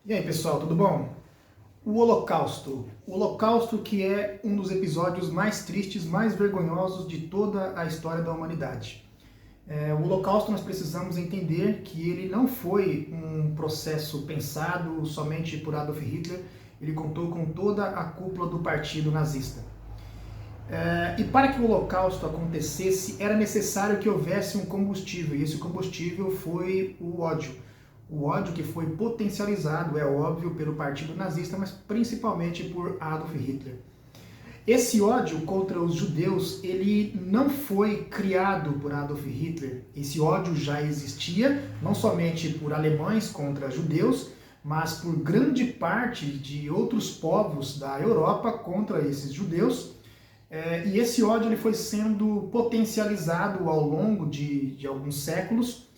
E aí, pessoal, tudo bom? O Holocausto. O Holocausto que é um dos episódios mais tristes, mais vergonhosos de toda a história da humanidade. O Holocausto nós precisamos entender que ele não foi um processo pensado somente por Adolf Hitler, ele contou com toda a cúpula do partido nazista. E para que o Holocausto acontecesse, era necessário que houvesse um combustível, e esse combustível foi o ódio. O ódio que foi potencializado, é óbvio, pelo partido nazista, mas principalmente por Adolf Hitler. Esse ódio contra os judeus, ele não foi criado por Adolf Hitler. Esse ódio já existia, não somente por alemães contra judeus, mas por grande parte de outros povos da Europa contra esses judeus. E esse ódio ele foi sendo potencializado ao longo de alguns séculos.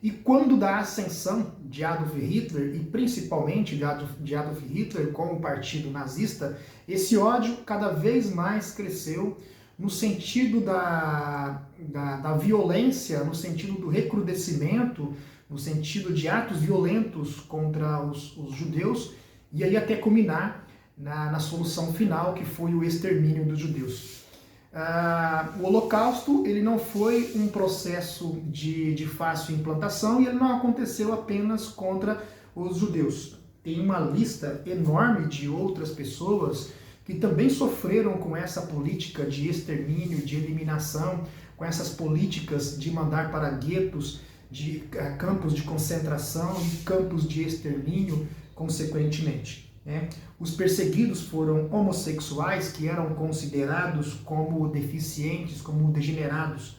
E quando da ascensão de Adolf Hitler, e principalmente de Adolf Hitler com o partido nazista, esse ódio cada vez mais cresceu no sentido da violência, no sentido do recrudescimento, no sentido de atos violentos contra os judeus, e aí até culminar na solução final, que foi o extermínio dos judeus. O Holocausto ele não foi um processo de fácil implantação e ele não aconteceu apenas contra os judeus. Tem uma lista enorme de outras pessoas que também sofreram com essa política de extermínio, de eliminação, com essas políticas de mandar para guetos, de campos de concentração e campos de extermínio, consequentemente. Os perseguidos foram homossexuais, que eram considerados como deficientes, como degenerados,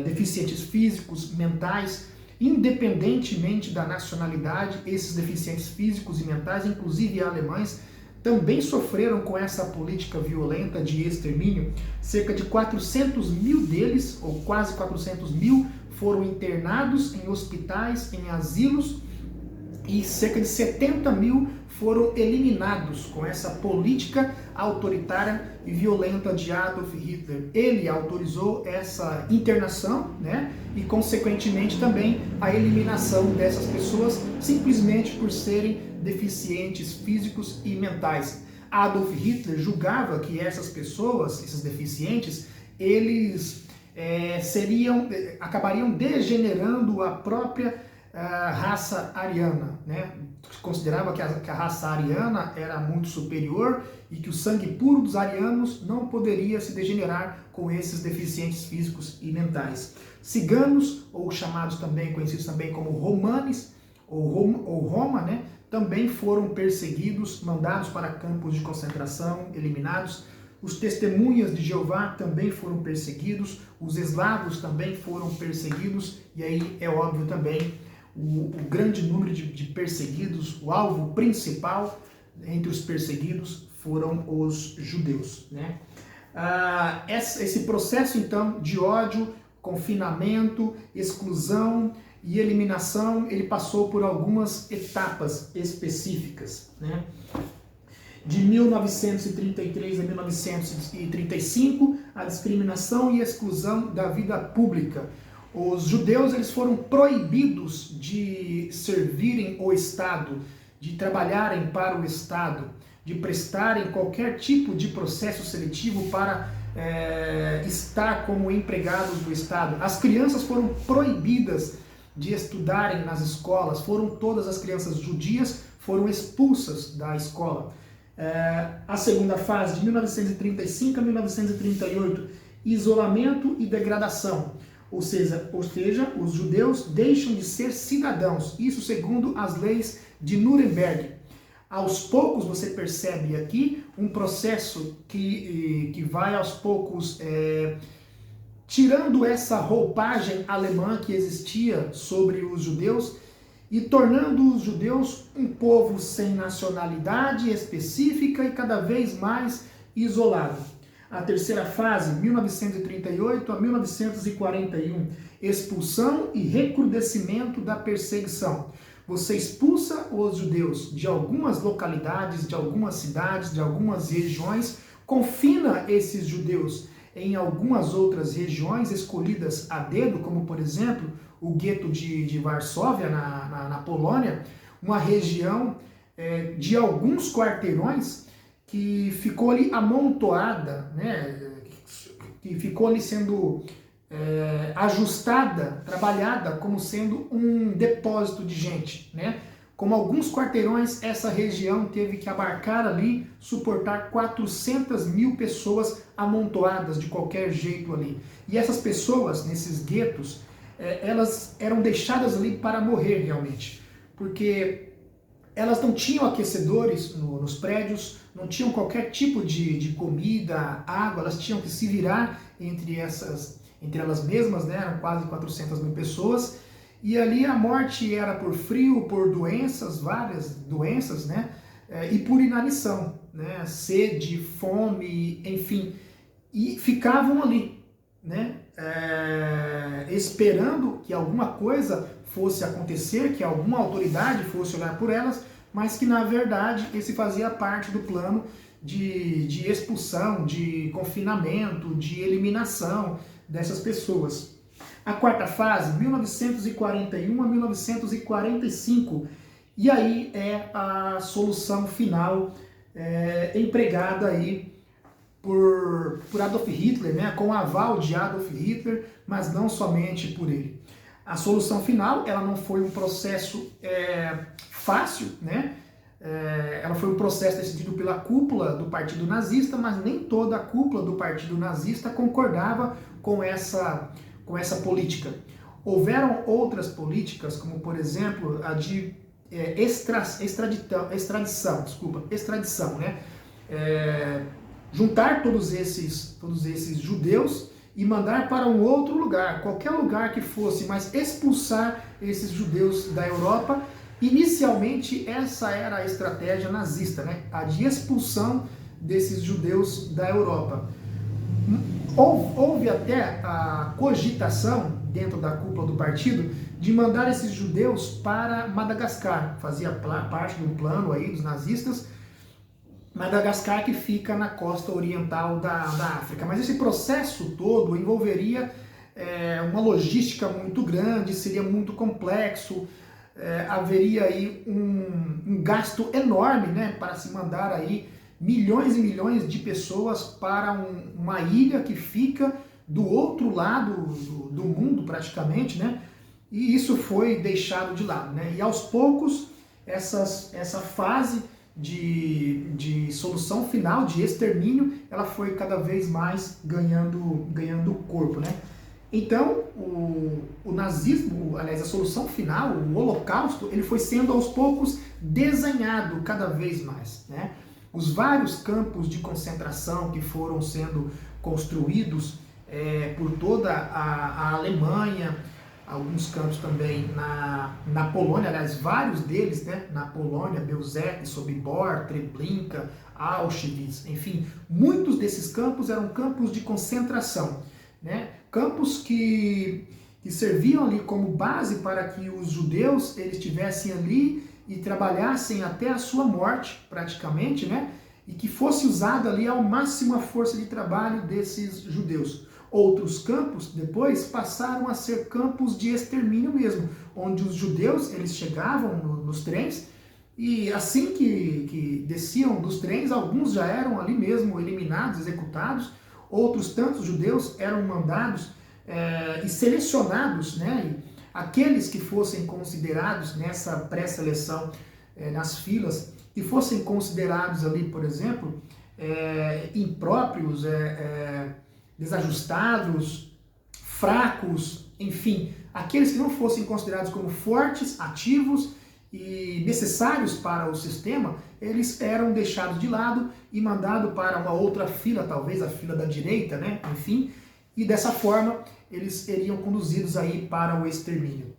deficientes físicos, mentais, independentemente da nacionalidade. Esses deficientes físicos e mentais, inclusive alemães, também sofreram com essa política violenta de extermínio. Cerca de 400 mil deles, ou quase 400 mil, foram internados em hospitais, em asilos, e cerca de 70 mil foram eliminados com essa política autoritária e violenta de Adolf Hitler. Ele autorizou essa internação, e consequentemente também a eliminação dessas pessoas simplesmente por serem deficientes físicos e mentais. Adolf Hitler julgava que essas pessoas, esses deficientes, eles acabariam degenerando a própria raça ariana, Considerava que a raça ariana era muito superior e que o sangue puro dos arianos não poderia se degenerar com esses deficientes físicos e mentais. Ciganos, ou chamados também, conhecidos também como romanes, ou Roma, também foram perseguidos, mandados para campos de concentração, eliminados. Os testemunhas de Jeová também foram perseguidos, os eslavos também foram perseguidos, e aí é óbvio também o grande número de perseguidos, o alvo principal entre os perseguidos foram os judeus. Esse processo, então, de ódio, confinamento, exclusão e eliminação, ele passou por algumas etapas específicas. De 1933 a 1935, a discriminação e exclusão da vida pública. Os judeus eles foram proibidos de servirem o Estado, de trabalharem para o Estado, de prestarem qualquer tipo de processo seletivo para estar como empregados do Estado. As crianças foram proibidas de estudarem nas escolas, todas as crianças judias foram expulsas da escola. A segunda fase, de 1935 a 1938, isolamento e degradação. Ou seja, os judeus deixam de ser cidadãos, isso segundo as leis de Nuremberg. Aos poucos você percebe aqui um processo que vai aos poucos tirando essa roupagem alemã que existia sobre os judeus e tornando os judeus um povo sem nacionalidade específica e cada vez mais isolado. A terceira fase, 1938 a 1941, expulsão e recrudescimento da perseguição. Você expulsa os judeus de algumas localidades, de algumas cidades, de algumas regiões, confina esses judeus em algumas outras regiões escolhidas a dedo, como por exemplo o gueto de Varsóvia, na Polônia. uma região de alguns quarteirões que ficou ali amontoada, né, que ficou ali sendo ajustada, trabalhada como sendo um depósito de gente, né? Como alguns quarteirões, essa região teve que abarcar ali, suportar 400 mil pessoas amontoadas de qualquer jeito ali. E essas pessoas, nesses guetos, elas eram deixadas ali para morrer realmente, porque elas não tinham aquecedores nos prédios, não tinham qualquer tipo de comida, água, elas tinham que se virar entre elas mesmas, né? Eram quase 400 mil pessoas, e ali a morte era por frio, por doenças, várias doenças, né? E por inanição, né? Sede, fome, enfim, e ficavam ali, né? Esperando que alguma coisa fosse acontecer, que alguma autoridade fosse olhar por elas, mas que na verdade esse fazia parte do plano de expulsão, de confinamento, de eliminação dessas pessoas. A quarta fase, 1941 a 1945, e aí é a solução final empregada aí por Adolf Hitler, né, com o aval de Adolf Hitler, mas não somente por ele. A solução final, ela não foi um processo fácil, né? Ela foi um processo decidido pela cúpula do Partido Nazista, mas nem toda a cúpula do Partido Nazista concordava com essa política. Houveram outras políticas, como por exemplo a de extradição, né? Juntar todos esses judeus e mandar para um outro lugar, qualquer lugar que fosse, mas expulsar esses judeus da Europa. Inicialmente, essa era a estratégia nazista, né? A de expulsão desses judeus da Europa. Houve até a cogitação, dentro da cúpula do partido, de mandar esses judeus para Madagascar. Fazia parte do plano aí dos nazistas, Madagascar, que fica na costa oriental da África. Mas esse processo todo envolveria uma logística muito grande, seria muito complexo, haveria aí um gasto enorme, né, para se mandar aí milhões e milhões de pessoas para uma ilha que fica do outro lado do mundo praticamente, né? E isso foi deixado de lado, né? E aos poucos essa fase de solução final, de extermínio, ela foi cada vez mais ganhando corpo, né? Então, o nazismo, aliás, a solução final, o Holocausto, ele foi sendo aos poucos desenhado cada vez mais, né? Os vários campos de concentração que foram sendo construídos por toda a Alemanha, alguns campos também na Polônia, aliás, vários deles, né, na Polônia, Belzec, Sobibor, Treblinka, Auschwitz, enfim, muitos desses campos eram campos de concentração, né, campos que serviam ali como base para que os judeus eles estivessem ali e trabalhassem até a sua morte, praticamente, né, e que fosse usada ali ao máximo a força de trabalho desses judeus. Outros campos, depois, passaram a ser campos de extermínio mesmo, onde os judeus eles chegavam nos trens e assim que desciam dos trens, alguns já eram ali mesmo eliminados, executados, outros tantos judeus eram mandados e selecionados, né? E aqueles que fossem considerados nessa pré-seleção, nas filas, que fossem considerados ali, por exemplo, impróprios, desajustados, fracos, enfim, aqueles que não fossem considerados como fortes, ativos e necessários para o sistema, eles eram deixados de lado e mandados para uma outra fila, talvez a fila da direita, né? Enfim, e dessa forma eles seriam conduzidos aí para o extermínio.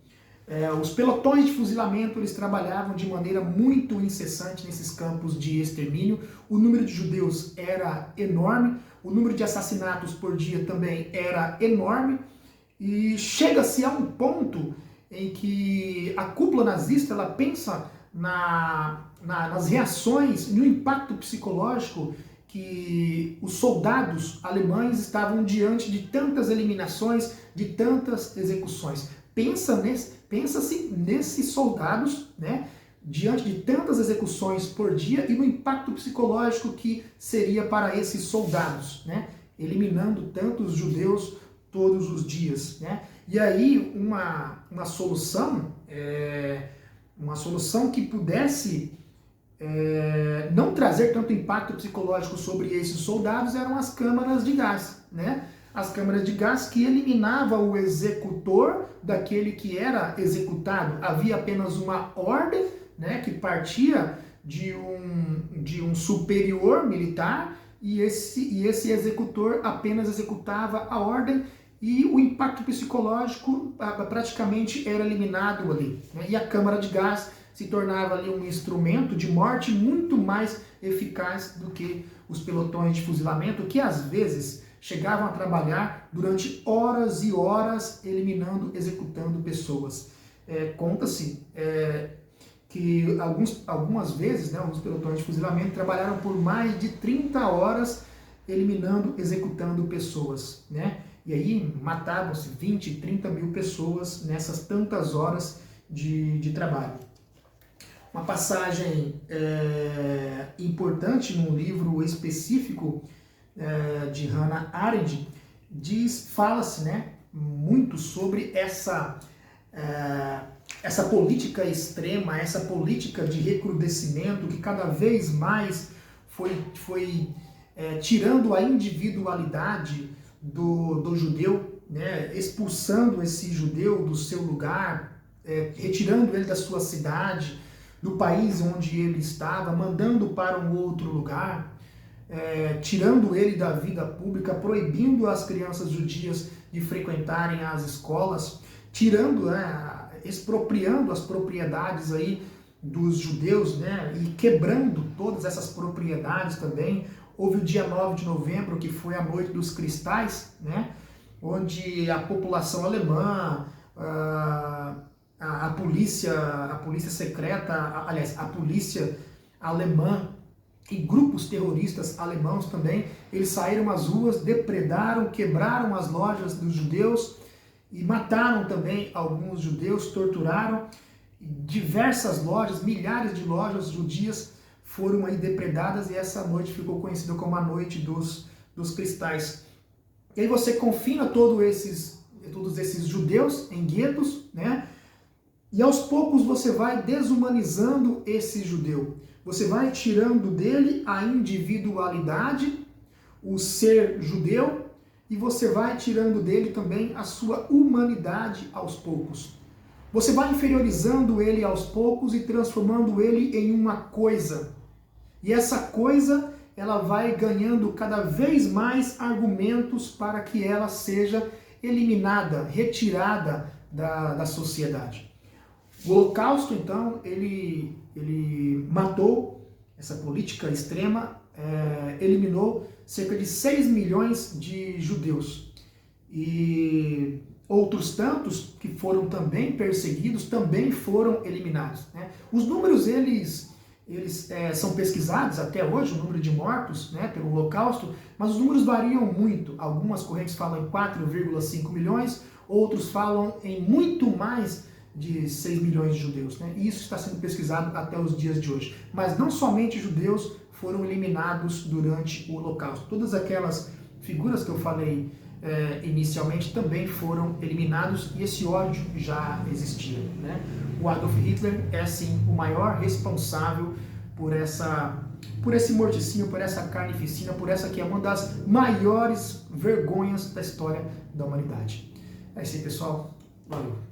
Os pelotões de fuzilamento eles trabalhavam de maneira muito incessante nesses campos de extermínio. O número de judeus era enorme, o número de assassinatos por dia também era enorme, e chega-se a um ponto em que a cúpula nazista ela pensa nas reações, no impacto psicológico que os soldados alemães estavam diante de tantas eliminações, de tantas execuções. Pensa-se nesses soldados, né, diante de tantas execuções por dia e no impacto psicológico que seria para esses soldados, né? Eliminando tantos judeus todos os dias, né? E aí uma solução que pudesse não trazer tanto impacto psicológico sobre esses soldados eram as câmaras de gás, né? As câmaras de gás que eliminava o executor daquele que era executado. Havia apenas uma ordem, né, que partia de um superior militar e esse executor apenas executava a ordem e o impacto psicológico praticamente era eliminado ali, né? E a câmara de gás se tornava ali um instrumento de morte muito mais eficaz do que os pelotões de fuzilamento, que às vezes chegavam a trabalhar durante horas e horas, eliminando, executando pessoas. Conta-se que algumas vezes, né, alguns pelotões de fuzilamento trabalharam por mais de 30 horas, eliminando, executando pessoas, né? E aí matavam-se 20, 30 mil pessoas nessas tantas horas de trabalho. Uma passagem importante num livro específico de Hannah Arendt fala-se, né, muito sobre essa política extrema, essa política de recrudescimento que cada vez mais foi tirando a individualidade do judeu, né, expulsando esse judeu do seu lugar, retirando ele da sua cidade, do país onde ele estava, mandando para um outro lugar, tirando ele da vida pública, proibindo as crianças judias de frequentarem as escolas, expropriando as propriedades aí dos judeus, né, e quebrando todas essas propriedades também. Houve o dia 9 de novembro, que foi a Noite dos Cristais, né, onde a população alemã, a polícia secreta, aliás, a polícia alemã e grupos terroristas alemãos também, eles saíram às ruas, depredaram, quebraram as lojas dos judeus e mataram também alguns judeus, torturaram. Diversas lojas, milhares de lojas judias foram aí depredadas e essa noite ficou conhecida como a Noite dos Cristais. E aí você confina todos esses judeus em guetos, né? E aos poucos você vai desumanizando esse judeu. Você vai tirando dele a individualidade, o ser judeu, e você vai tirando dele também a sua humanidade aos poucos. Você vai inferiorizando ele aos poucos e transformando ele em uma coisa. E essa coisa, ela vai ganhando cada vez mais argumentos para que ela seja eliminada, retirada da sociedade. O Holocausto, então, ele matou essa política extrema, eliminou cerca de 6 milhões de judeus. E outros tantos que foram também perseguidos, também foram eliminados, né? Os números, eles são pesquisados até hoje, o número de mortos, né, pelo Holocausto, mas os números variam muito. Algumas correntes falam em 4,5 milhões, outros falam em muito mais de 6 milhões de judeus, né? E isso está sendo pesquisado até os dias de hoje. Mas não somente judeus foram eliminados durante o Holocausto. Todas aquelas figuras que eu falei inicialmente também foram eliminados e esse ódio já existia, né? O Adolf Hitler é sim o maior responsável por esse morticínio, por essa carnificina, por essa que é uma das maiores vergonhas da história da humanidade. É isso aí, pessoal. Valeu!